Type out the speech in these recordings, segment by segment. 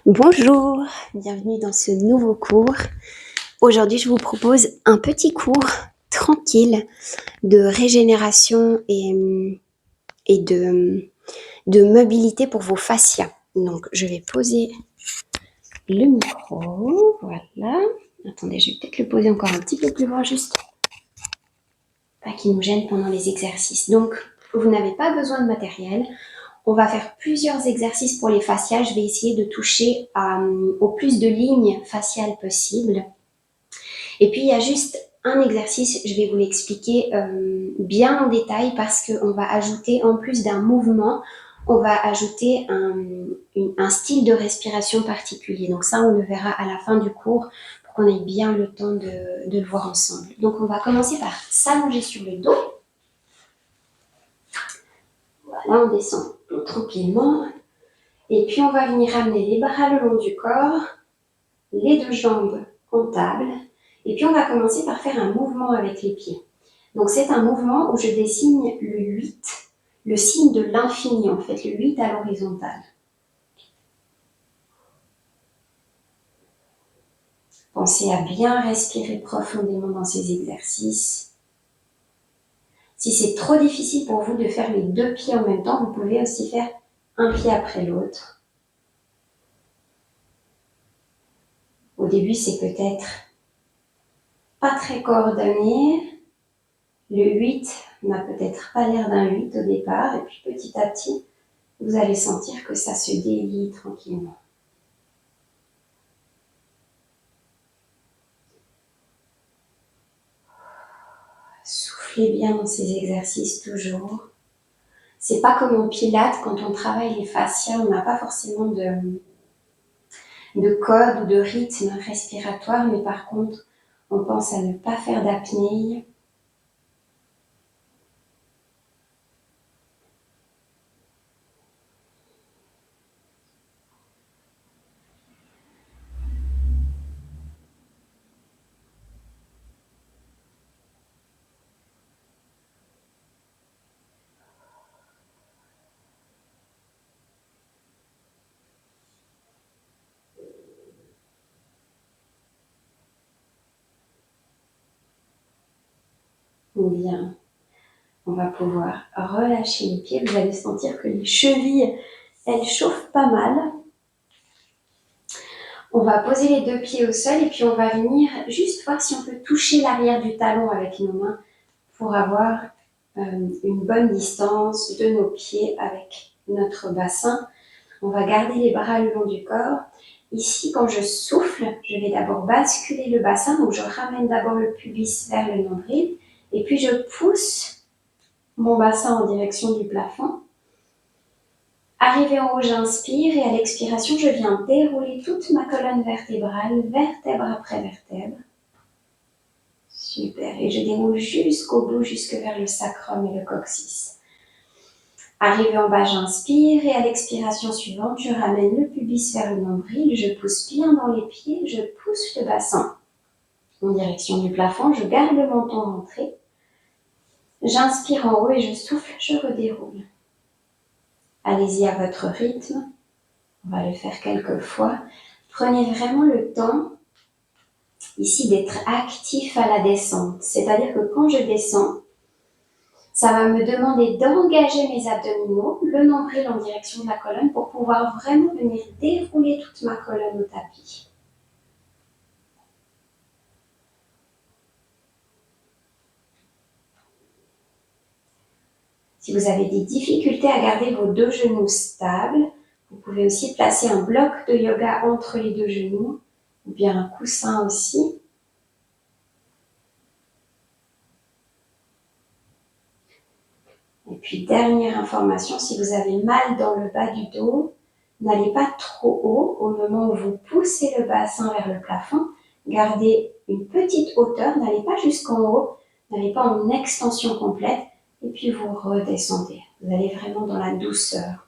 Bonjour, bienvenue dans ce nouveau cours. Aujourd'hui, je vous propose un petit cours tranquille de régénération et de mobilité pour vos fascias. Donc, je vais poser le micro, voilà. Attendez, je vais peut-être le poser encore un petit peu plus loin, juste pas qu'il nous gêne pendant les exercices. Donc, vous n'avez pas besoin de matériel. On va faire plusieurs exercices pour les fascias. Je vais essayer de toucher au plus de lignes faciales possibles. Et puis, il y a juste un exercice, je vais vous l'expliquer bien en détail parce qu'on va ajouter, en plus d'un mouvement, on va ajouter un style de respiration particulier. Donc ça, on le verra à la fin du cours pour qu'on ait bien le temps de le voir ensemble. Donc, on va commencer par s'allonger sur le dos. Voilà, on descend tout tranquillement. Et puis, on va venir amener les bras le long du corps, les deux jambes en table. Et puis, on va commencer par faire un mouvement avec les pieds. Donc, c'est un mouvement où je dessine le 8, le signe de l'infini, en fait, le 8 à l'horizontale. Pensez à bien respirer profondément dans ces exercices. Si c'est trop difficile pour vous de faire les deux pieds en même temps, vous pouvez aussi faire un pied après l'autre. Au début, c'est peut-être pas très coordonné. Le 8 n'a peut-être pas l'air d'un 8 au départ, et puis petit à petit, vous allez sentir que ça se délie tranquillement. Soufflez bien dans ces exercices toujours. C'est pas comme en pilates, quand on travaille les fascias, on n'a pas forcément de code ou de rythme respiratoire, mais par contre, on pense à ne pas faire d'apnée. Bien. On va pouvoir relâcher les pieds. Vous allez sentir que les chevilles, elles chauffent pas mal. On va poser les deux pieds au sol et puis on va venir juste voir si on peut toucher l'arrière du talon avec nos mains pour avoir une bonne distance de nos pieds avec notre bassin. On va garder les bras le long du corps. Ici, quand je souffle, je vais d'abord basculer le bassin. Donc, je ramène d'abord le pubis vers le nombril et puis je pousse mon bassin en direction du plafond. Arrivé en haut, j'inspire et à l'expiration, je viens dérouler toute ma colonne vertébrale, vertèbre après vertèbre. Super. Et je déroule jusqu'au bout, jusque vers le sacrum et le coccyx. Arrivé en bas, j'inspire et à l'expiration suivante, je ramène le pubis vers le nombril, je pousse bien dans les pieds, je pousse le bassin en direction du plafond, je garde le menton rentré. J'inspire en haut et je souffle, je redéroule. Allez-y à votre rythme. On va le faire quelques fois. Prenez vraiment le temps ici d'être actif à la descente. C'est-à-dire que quand je descends, ça va me demander d'engager mes abdominaux, le nombril en direction de la colonne pour pouvoir vraiment venir dérouler toute ma colonne au tapis. Si vous avez des difficultés à garder vos deux genoux stables, vous pouvez aussi placer un bloc de yoga entre les deux genoux ou bien un coussin aussi. Et puis, dernière information, si vous avez mal dans le bas du dos, n'allez pas trop haut au moment où vous poussez le bassin vers le plafond. Gardez une petite hauteur, n'allez pas jusqu'en haut, n'allez pas en extension complète. Et puis, vous redescendez. Vous allez vraiment dans la douceur.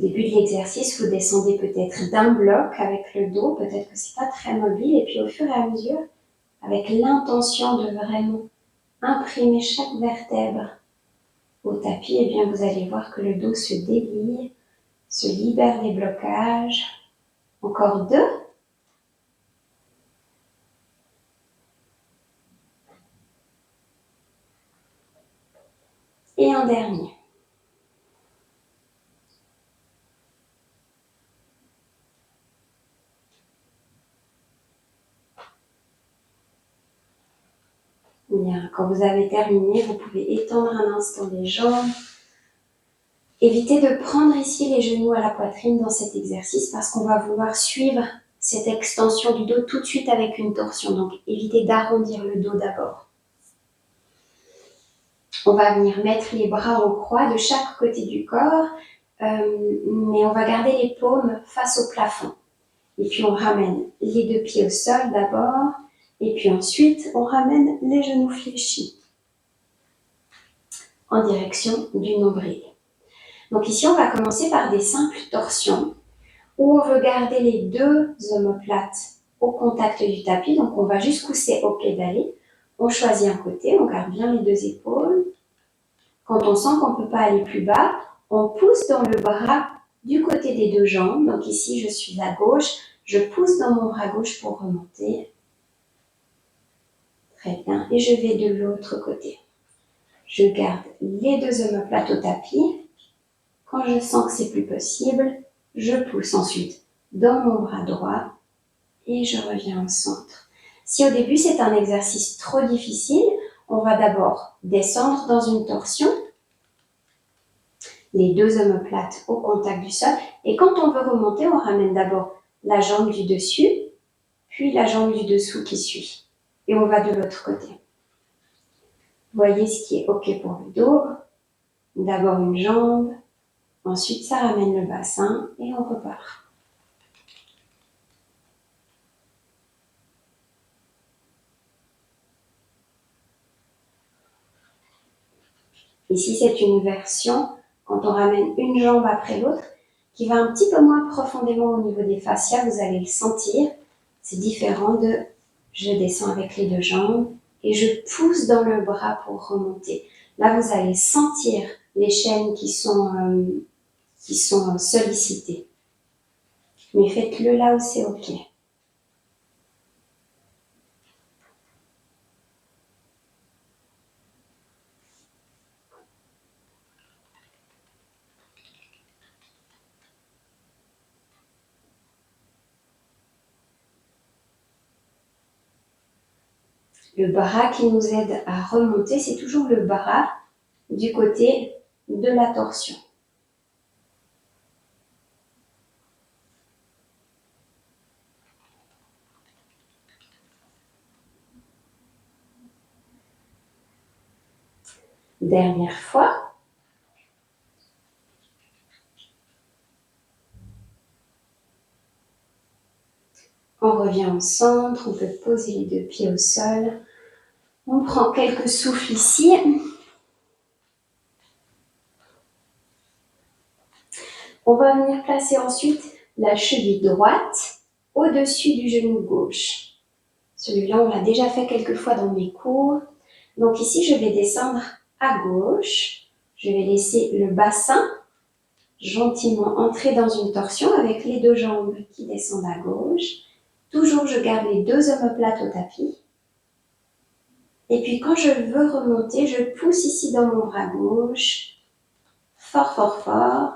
début de l'exercice, vous descendez peut-être d'un bloc avec le dos, peut-être que c'est pas très mobile, et puis au fur et à mesure, avec l'intention de vraiment imprimer chaque vertèbre au tapis, et bien vous allez voir que le dos se déplie, se libère des blocages. Encore 2. Et un dernier. Bien, quand vous avez terminé, vous pouvez étendre un instant les jambes. Évitez de prendre ici les genoux à la poitrine dans cet exercice parce qu'on va vouloir suivre cette extension du dos tout de suite avec une torsion. Donc, évitez d'arrondir le dos d'abord. On va venir mettre les bras en croix de chaque côté du corps, mais on va garder les paumes face au plafond. Et puis, on ramène les 2 pieds au sol d'abord, et puis ensuite, on ramène les genoux fléchis en direction du nombril. Donc ici, on va commencer par des simples torsions où on veut garder les 2 omoplates au contact du tapis. Donc, on va jusqu'où c'est OK d'aller. On choisit un côté, on garde bien les 2 épaules. Quand on sent qu'on ne peut pas aller plus bas, on pousse dans le bras du côté des 2 jambes. Donc ici, je suis à gauche, je pousse dans mon bras gauche pour remonter. Très bien. Et je vais de l'autre côté. Je garde les 2 omoplates au tapis. Quand je sens que c'est plus possible, je pousse ensuite dans mon bras droit et je reviens au centre. Si au début c'est un exercice trop difficile, on va d'abord descendre dans une torsion, les 2 omoplates au contact du sol, et quand on veut remonter, on ramène d'abord la jambe du dessus, puis la jambe du dessous qui suit. Et on va de l'autre côté. Voyez ce qui est OK pour le dos. D'abord une jambe, ensuite ça ramène le bassin et on repart. Ici, c'est une version, quand on ramène une jambe après l'autre, qui va un petit peu moins profondément au niveau des fascias, vous allez le sentir. C'est différent de je descends avec les 2 jambes et je pousse dans le bras pour remonter. Là, vous allez sentir les chaînes qui sont sollicitées. Mais faites-le là où c'est OK. Le bras qui nous aide à remonter, c'est toujours le bras du côté de la torsion. Dernière fois. On revient au centre, on peut poser les 2 pieds au sol. On prend quelques souffles ici. On va venir placer ensuite la cheville droite au-dessus du genou gauche. Celui-là, on l'a déjà fait quelques fois dans mes cours. Donc ici, je vais descendre à gauche. Je vais laisser le bassin gentiment entrer dans une torsion avec les 2 jambes qui descendent à gauche. Toujours, je garde les 2 omoplates au tapis. Et puis, quand je veux remonter, je pousse ici dans mon bras gauche. Fort, fort, fort.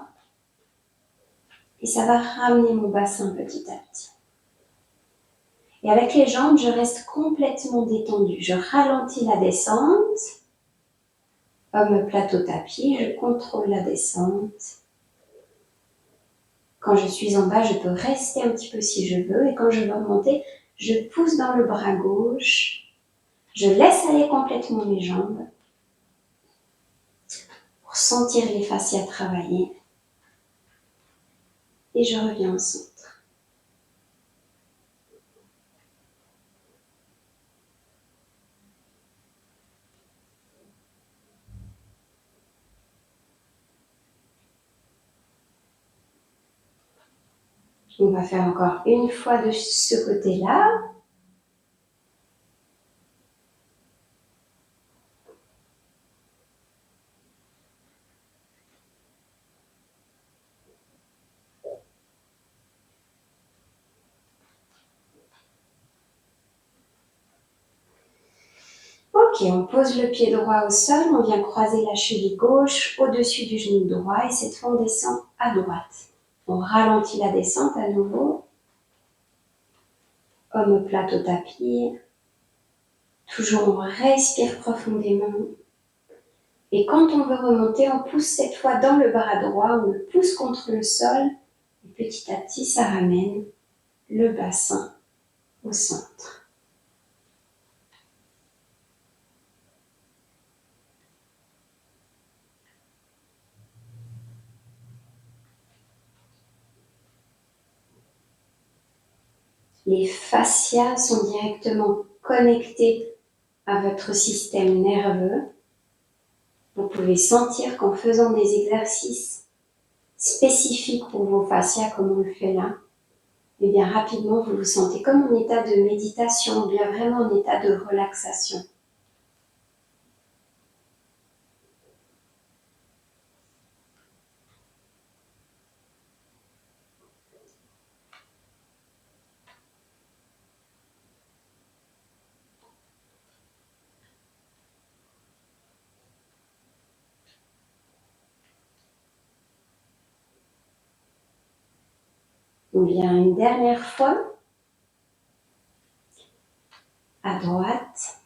Et ça va ramener mon bassin petit à petit. Et avec les jambes, je reste complètement détendue. Je ralentis la descente. Omoplate au tapis, je contrôle la descente. Quand je suis en bas, je peux rester un petit peu si je veux. Et quand je veux remonter, je pousse dans le bras gauche. Je laisse aller complètement mes jambes pour sentir les fascias travailler. Et je reviens au centre. On va faire encore une fois de ce côté-là. Ok, on pose le pied droit au sol, on vient croiser la cheville gauche au-dessus du genou droit et cette fois on descend à droite. On ralentit la descente à nouveau. Omoplate au tapis. Toujours on respire profondément. Et quand on veut remonter, on pousse cette fois dans le bras droit, on le pousse contre le sol. Et petit à petit, ça ramène le bassin au centre. Les fascias sont directement connectés à votre système nerveux. Vous pouvez sentir qu'en faisant des exercices spécifiques pour vos fascias, comme on le fait là, et bien rapidement vous vous sentez comme en état de méditation, ou bien vraiment en état de relaxation. On vient une dernière fois, à droite.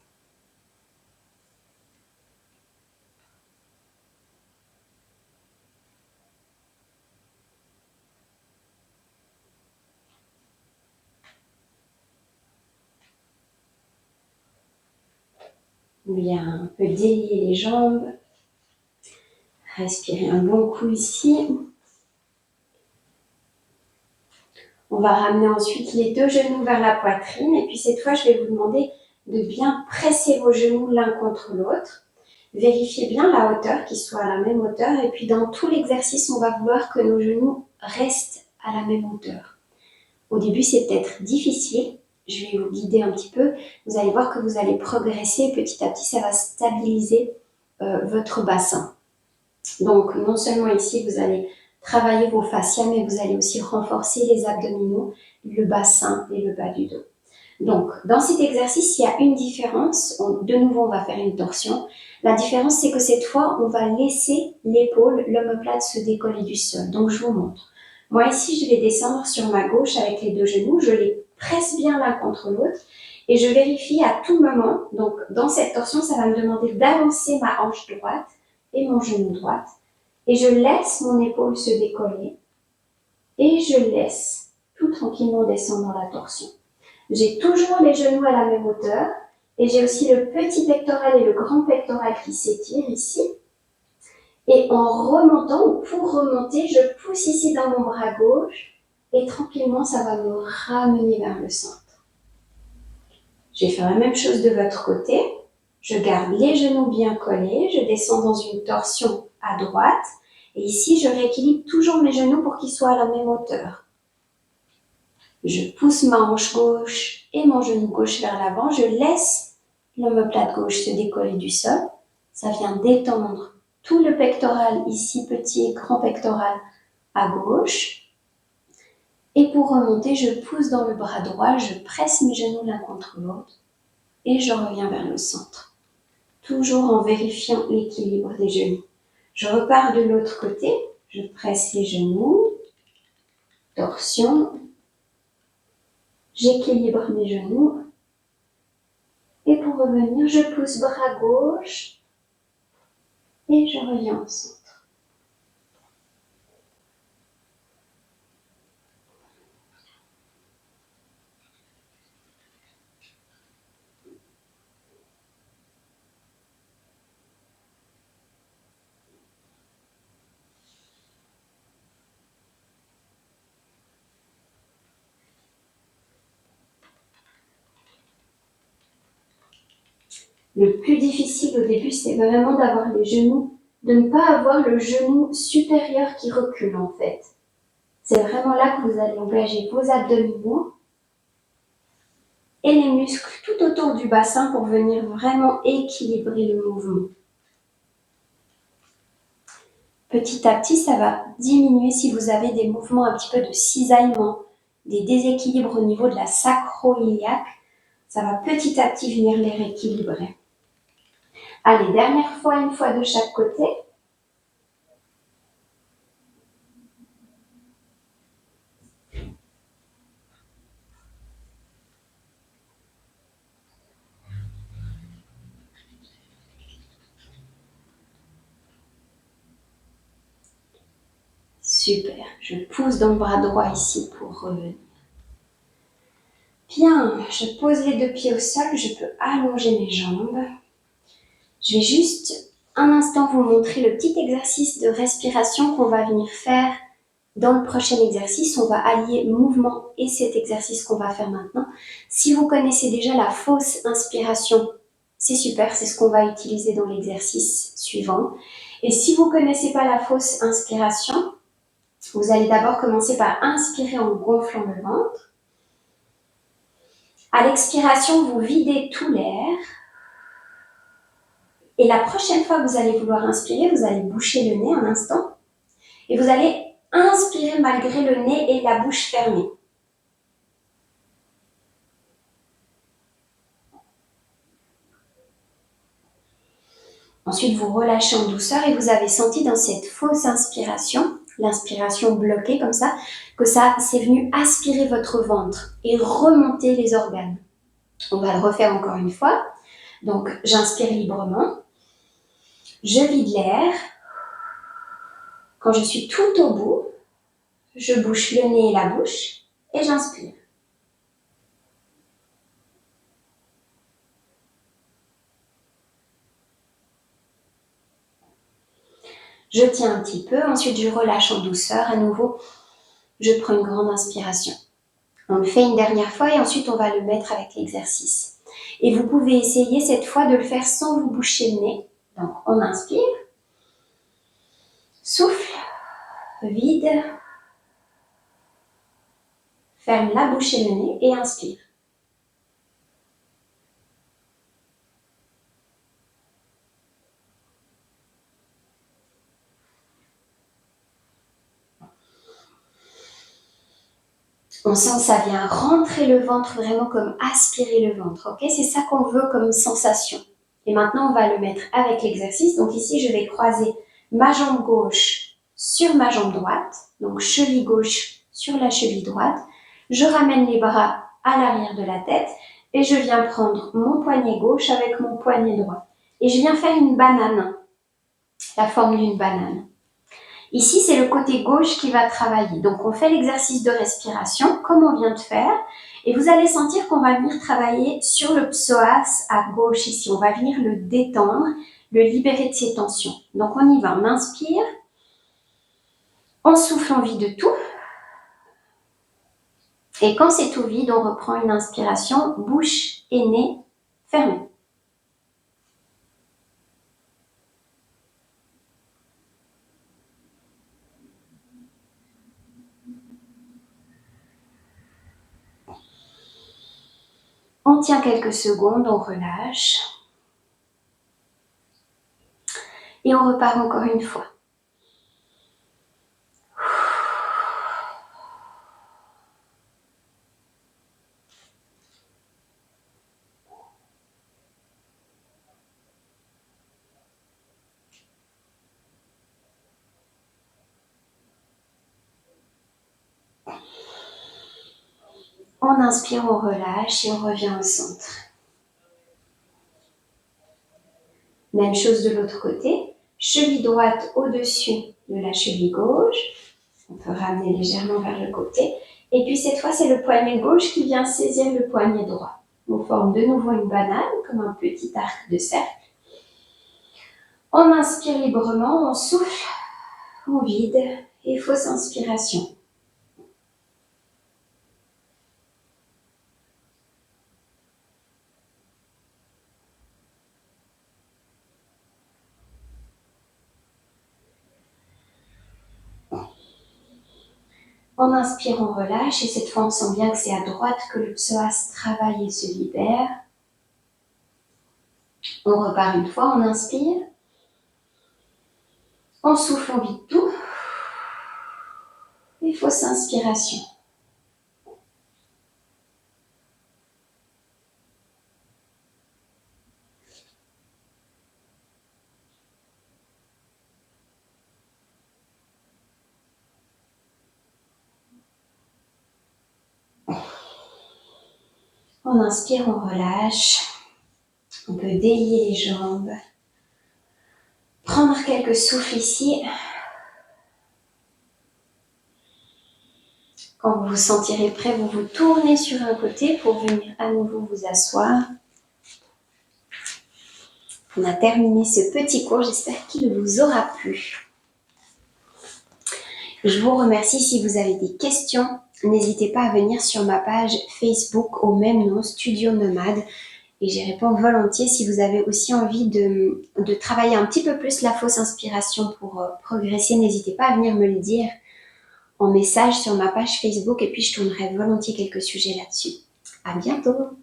On vient un peu délier les jambes. Respirez un bon coup ici. On va ramener ensuite les deux genoux vers la poitrine et puis cette fois, je vais vous demander de bien presser vos genoux l'un contre l'autre. Vérifiez bien la hauteur, qu'ils soient à la même hauteur et puis dans tout l'exercice, on va vouloir que nos genoux restent à la même hauteur. Au début, c'est peut-être difficile. Je vais vous guider un petit peu. Vous allez voir que vous allez progresser. Petit à petit, ça va stabiliser votre bassin. Donc, non seulement ici, vous allez travailler vos fascias, mais vous allez aussi renforcer les abdominaux, le bassin et le bas du dos. Donc, dans cet exercice, il y a une différence. De nouveau, on va faire une torsion. La différence, c'est que cette fois, on va laisser l'épaule, l'omoplate se décoller du sol. Donc, je vous montre. Moi, ici, je vais descendre sur ma gauche avec les deux genoux. Je les presse bien l'un contre l'autre. Et je vérifie à tout moment. Donc, dans cette torsion, ça va me demander d'avancer ma hanche droite et mon genou droit. Et je laisse mon épaule se décoller. Et je laisse tout tranquillement descendre dans la torsion. J'ai toujours les genoux à la même hauteur. Et j'ai aussi le petit pectoral et le grand pectoral qui s'étirent ici. Et en remontant, ou pour remonter, je pousse ici dans mon bras gauche. Et tranquillement, ça va me ramener vers le centre. Je vais faire la même chose de votre côté. Je garde les genoux bien collés. Je descends dans une torsion à droite. Et ici, je rééquilibre toujours mes genoux pour qu'ils soient à la même hauteur. Je pousse ma hanche gauche et mon genou gauche vers l'avant. Je laisse l'omoplate gauche se décoller du sol. Ça vient détendre tout le pectoral, ici petit et grand pectoral à gauche. Et pour remonter, je pousse dans le bras droit, je presse mes genoux l'un contre l'autre et je reviens vers le centre. Toujours en vérifiant l'équilibre des genoux. Je repars de l'autre côté, je presse les genoux, torsion, j'équilibre mes genoux et pour revenir, je pousse bras gauche et je reviens au centre. Le plus difficile au début, c'est vraiment d'avoir les genoux, de ne pas avoir le genou supérieur qui recule en fait. C'est vraiment là que vous allez engager vos abdominaux et les muscles tout autour du bassin pour venir vraiment équilibrer le mouvement. Petit à petit, ça va diminuer si vous avez des mouvements un petit peu de cisaillement, des déséquilibres au niveau de la sacro-iliaque. Ça va petit à petit venir les rééquilibrer. Allez, dernière fois, une fois de chaque côté. Super, je pousse dans le bras droit ici pour revenir. Bien, je pose les deux pieds au sol, je peux allonger mes jambes. Je vais juste un instant vous montrer le petit exercice de respiration qu'on va venir faire dans le prochain exercice. On va allier mouvement et cet exercice qu'on va faire maintenant. Si vous connaissez déjà la fausse inspiration, c'est super, c'est ce qu'on va utiliser dans l'exercice suivant. Et si vous ne connaissez pas la fausse inspiration, vous allez d'abord commencer par inspirer en gonflant le ventre. À l'expiration, vous videz tout l'air. Et la prochaine fois que vous allez vouloir inspirer, vous allez boucher le nez un instant. Et vous allez inspirer malgré le nez et la bouche fermée. Ensuite, vous relâchez en douceur et vous avez senti dans cette fausse inspiration, l'inspiration bloquée comme ça, que ça c'est venu aspirer votre ventre et remonter les organes. On va le refaire encore une fois. Donc, j'inspire librement. Je vide l'air. Quand je suis tout au bout, je bouche le nez et la bouche et j'inspire. Je tiens un petit peu, ensuite je relâche en douceur. À nouveau, je prends une grande inspiration. On le fait une dernière fois et ensuite on va le mettre avec l'exercice. Et vous pouvez essayer cette fois de le faire sans vous boucher le nez. Donc on inspire, souffle, vide, ferme la bouche et le nez et inspire. On sent que ça vient rentrer le ventre, vraiment comme aspirer le ventre. Ok, c'est ça qu'on veut comme sensation. Et maintenant, on va le mettre avec l'exercice. Donc ici, je vais croiser ma jambe gauche sur ma jambe droite. Donc cheville gauche sur la cheville droite. Je ramène les bras à l'arrière de la tête et je viens prendre mon poignet gauche avec mon poignet droit. Et je viens faire une banane, la forme d'une banane. Ici, c'est le côté gauche qui va travailler. Donc, on fait l'exercice de respiration, comme on vient de faire. Et vous allez sentir qu'on va venir travailler sur le psoas à gauche ici. On va venir le détendre, le libérer de ses tensions. Donc, on y va. On inspire. On souffle, on vide tout. Et quand c'est tout vide, on reprend une inspiration, bouche et nez fermés. On tient quelques secondes, on relâche. Et on repart encore une fois. On inspire, on relâche et on revient au centre. Même chose de l'autre côté. Cheville droite au-dessus de la cheville gauche. On peut ramener légèrement vers le côté. Et puis cette fois, c'est le poignet gauche qui vient saisir le poignet droit. On forme de nouveau une banane, comme un petit arc de cercle. On inspire librement, on souffle, on vide et fausse inspiration. On inspire, on relâche et cette fois on sent bien que c'est à droite que le psoas travaille et se libère. On repart une fois, on inspire. On souffle, on vide tout. Et fausse inspiration. On inspire, on relâche. On peut délier les jambes. Prendre quelques souffles ici. Quand vous vous sentirez prêt, vous vous tournez sur un côté pour venir à nouveau vous asseoir. On a terminé ce petit cours, j'espère qu'il vous aura plu. Je vous remercie. Si vous avez des questions, n'hésitez pas à venir sur ma page Facebook au même nom, Studio Nomade. Et j'y réponds volontiers. Si vous avez aussi envie de travailler un petit peu plus la fausse inspiration pour progresser, n'hésitez pas à venir me le dire en message sur ma page Facebook et puis je tournerai volontiers quelques sujets là-dessus. À bientôt!